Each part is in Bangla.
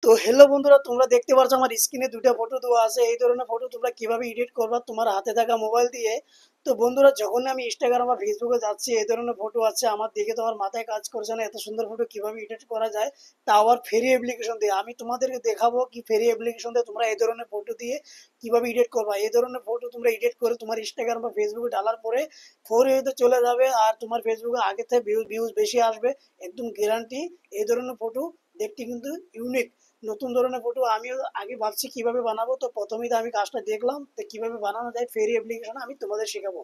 তো হ্যালো বন্ধুরা, তোমরা দেখতে পাচ্ছ আমার স্ক্রিনে দুটো ফটো দেওয়া আছে। এই ধরনের ফটো তোমরা কিভাবে এডিট করবা তোমার হাতে থাকা মোবাইল দিয়ে। তো বন্ধুরা, যখন আমি ইনস্টাগ্রাম বা ফেসবুকে যাচ্ছি, এই ধরনের ফটো আছে আমার, দেখে তোমার মাথায় কাজ করছে না এত সুন্দর ফটো কিভাবে এডিট করা যায়, তা আবার ফ্রি অ্যাপ্লিকেশন দিয়ে। আমি তোমাদেরকে দেখাবো কি ফ্রি অ্যাপ্লিকেশন দিয়ে তোমরা এই ধরনের ফটো দিয়ে কিভাবে এডিট করবা। এই ধরনের ফটো তোমরা এডিট করে তোমার ইনস্টাগ্রাম বা ফেসবুকে ডালার পরে ফোর ইউতে চলে যাবে, আর তোমার ফেসবুকে আগে থেকে ভিউজ বেশি আসবে, একদম গ্যারান্টি। এই ধরনের ফটো দেখতে কিন্তু ইউনিক, নতুন ধরনের ফটো। আমিও আগে ভাবছি কিভাবে বানাবো, তো প্রথমেই তো আমি কাজটা দেখলাম তো কিভাবে বানানো যায় ফ্রি অ্যাপ্লিকেশন আমি তোমাদের শেখাবো।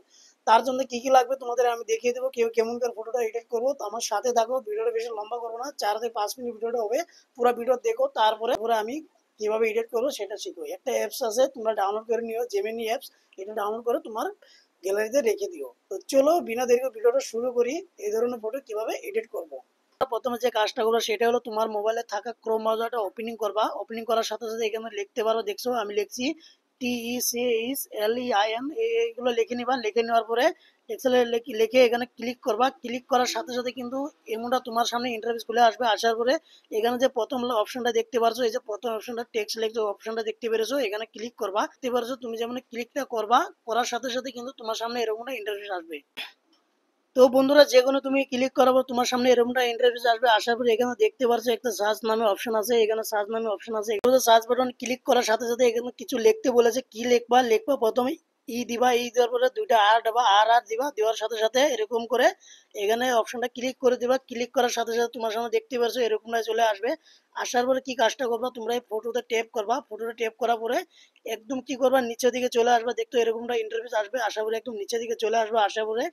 তার জন্য কি কি লাগবে তোমাদের আমি দেখিয়ে দেবো, কেউ কেমন করে ফটোটা এডিট করবো। তো আমার সাথে থাকো, ভিডিওটা বেশি লম্বা করবো না, 4 থেকে 5 মিনিট ভিডিওটা হবে। পুরো ভিডিও দেখো, তারপরে আমি কিভাবে এডিট করবো সেটা শিখবো। একটা অ্যাপস আছে, তোমরা ডাউনলোড করে নিও, জেমিনি অ্যাপস। এটা ডাউনলোড করে তোমার গ্যালারিতে রেখে দিও। তো চলো বিনা দেরি করে ভিডিওটা শুরু করি, এই ধরনের ফটো কিভাবে এডিট করবো। প্রথমে যে কাজটা করবো সেটা হলো তোমার মোবাইলে থাকা ক্রোম ব্রাউজারটা ওপেনিং করবা। ওপেনিং করার সাথে সাথে এখানে লিখতে পারো, দেখছো আমি লিখছি TECHLEIN, এইগুলো লিখে নিবা। লিখে নেওয়ার পরে এক্সেলে লিখে এখানে ক্লিক করবা। ক্লিক করার সাথে সাথে কিন্তু এমনটা তোমার সামনে ইন্টারফেস খুলে আসবে। আসার পরে এখানে যে প্রথম অপশনটা দেখতে পারছো, এই যে প্রথম অপশনটা টেক্সট লেখছো অপশনটা দেখতে পেরেছো, এখানে ক্লিক করবা। দেখতে পারছো তুমি যেমন ক্লিকটা করবা, করার সাথে সাথে কিন্তু তোমার সামনে এরকমটা ইন্টারফেস আসবে। তো বন্ধুরা, যে কোনো তুমি ক্লিক করাবো তোমার সামনে এরকমটা ইন্টারফেস আসবে। আসার পরে এখানে দেখতে পাচ্ছ একটা সার্চ নামে অপশন আছে, এখানে সার্চ নামে অপশন আছে। এখানে সার্চ বাটন ক্লিক করার সাথে সাথে এখানে কিছু লিখতে বলেছে, কি লিখবা লিখবা প্রথমে দিবা। দিবার পরে দুইটা আর দেবা, আর দিবা। দেওয়ার সাথে সাথে এরকম করে এখানে অপশনটা ক্লিক করে দিবা। ক্লিক করার সাথে সাথে তোমার সামনে দেখতে পাচ্ছ এরকমটা চলে আসবে। আসার পরে কি কাজটা করবা, তোমরা এই ফটোতে ট্যাপ করবা। ফটোতে ট্যাপ করার পরে একদম কি করবা, নিচের দিকে চলে আসবে। দেখতো এরকমটা ইন্টারফেস আসবে। আসার পরে একদম নিচের দিকে চলে আসবে। আসার পরে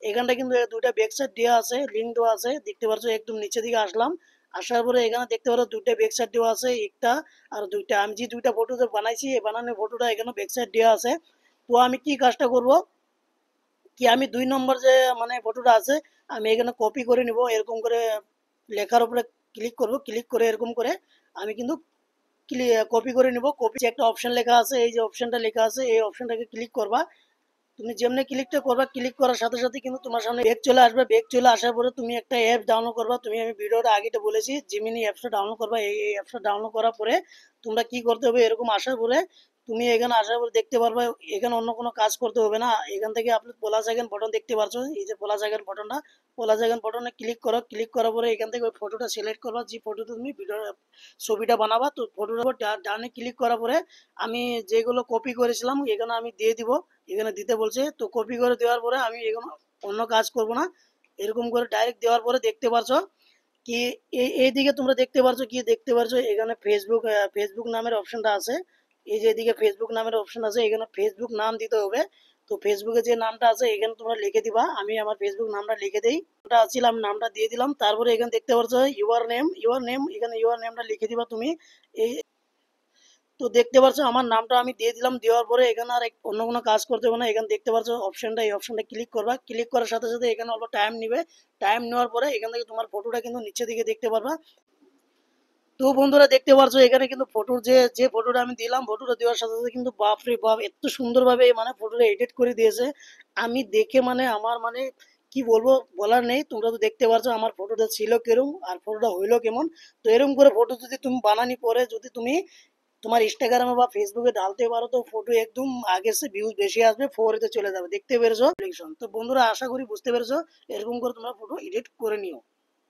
এখানটা কিন্তু দুইটা ব্যাকসাইড দেওয়া আছে, লিঙ্ক দেওয়া আছে, দেখতে পাচ্ছ। একদম নিচের দিকে আসলাম। আসার পরে এখানে দেখতে পারো দুইটা ব্যাকসাইড দেওয়া আছে, একটা আর দুইটা। আমি যে দুইটা ফটো বানাইছি, এই বানানো ফটোটা এখানে ব্যাকসাইড দেওয়া আছে। তো আমি কি কাজটা করব, কি আমি 2 নম্বর যে মানে ফটোটা আছে, আমি এখানে কপি করে নিব। এরকম করে লেখার উপরে ক্লিক করব। ক্লিক করে এরকম করে আমি কিন্তু কপি করে নিব। কপি একটা অপশন লেখা আছে, এই যে অপশনটা লেখা আছে, এই অপশনটাকে ক্লিক করবা। তুমি যেমনি ক্লিকটা করবা, ক্লিক করার সাথে সাথে কিন্তু তোমার সামনে ব্যাগ চলে আসবে। ব্যাগ চলে আসার পরে তুমি একটা অ্যাপ ডাউনলোড করবা। আমি ভিডিওটা আগে তো বলেছি, জিমিনি অ্যাপসটা ডাউনলোড করবা। এই অ্যাপসটা ডাউনলোড করার পরে তোমরা কি করতে হবে, এরকম আসার পরে তুমি এখানে আসার পরে দেখতে পারবে এখানে অন্য কোনো কাজ করতে হবে না। এখান থেকে আপনি প্লাস আইকন বটন দেখতে পাচ্ছ, এই যে প্লাস আইকন বটনটা, প্লাস আইকন বটনে ক্লিক করো। ক্লিক করার পরে এখান থেকে ওই ফটোটা সিলেক্ট করবা, যে ফটোতে তুমি ভিডিও ছবিটা বানাবা। তো ফটোটার উপর ডানে ক্লিক করার পরে আমি যেগুলো কপি করেছিলাম এখানে আমি দিয়ে দিব। এখানে দিতে বলছে, তো কপি করে দেওয়ার পরে আমি এখানে অন্য কাজ করব না। এরকম করে ডাইরেক্ট দেওয়ার পরে দেখতে পারছো কি এইদিকে তোমরা দেখতে পারছো, কি দেখতে পারছো এখানে ফেসবুক নামের অপশনটা আছে। এই যে এদিকে ফেসবুক নামের অপশন আছে, এখানে ফেসবুক নাম দিতে হবে। তো ফেসবুকে যে নামটা আছে এখানে তোমরা লিখে দিবা। আমি আমার ফেসবুক নামটা লিখে দেই, নামটা ছিলাম নামটা দিয়ে দিলাম। তারপরে এখানে দেখতে পারছো ইউর নেম, এখানে ইউর নেমটা লিখে দিবা তুমি। এই তো দেখতে পাচ্ছ আমার নামটা আমি দিয়ে দিলাম। দেওয়ার পরে এখানে আর অন্য কোনো কাজ করতে হবে না। এখানে দেখতে পাচ্ছ অপশনটা, এই অপশনটা ক্লিক করবা। ক্লিক করার সাথে সাথে এখানে অল্প টাইম নিবে। টাইম নেওয়ার পরে এখান থেকে তোমার ফটোটা কিন্তু নিচের দিকে দেখতে পারবা। তো বন্ধুরা, দেখতে পাচ্ছ এখানে কিন্তু ফটোর যে ফটোটা আমি দিলাম, ফটোটা দেওয়ার সাথে সাথে কিন্তু বাপরে বাপ এত সুন্দরভাবে মানে ফটোটা এডিট করে দিয়েছে। আমি দেখে মানে আমার মানে কি বলবো, বলার নেই। তোমরা তো দেখতে পাচ্ছ আমার ফটোটা ছিল কেরম আর ফটোটা হইলো কেমন। তো এরকম করে ফটো যদি তুমি বানানি পরে যদি তুমি তোমার ইনস্টাগ্রামে বা ফেসবুকে ডালতে পারো, তো ফটো একদম আগে সে ভিউজ বেশি আসবে, ফোরে চলে যাবে। দেখতে পেরেছো? তো বন্ধুরা, আশা করি বুঝতে পেরেছো। এরকম করে তোমরা ফটো এডিট করে নিও।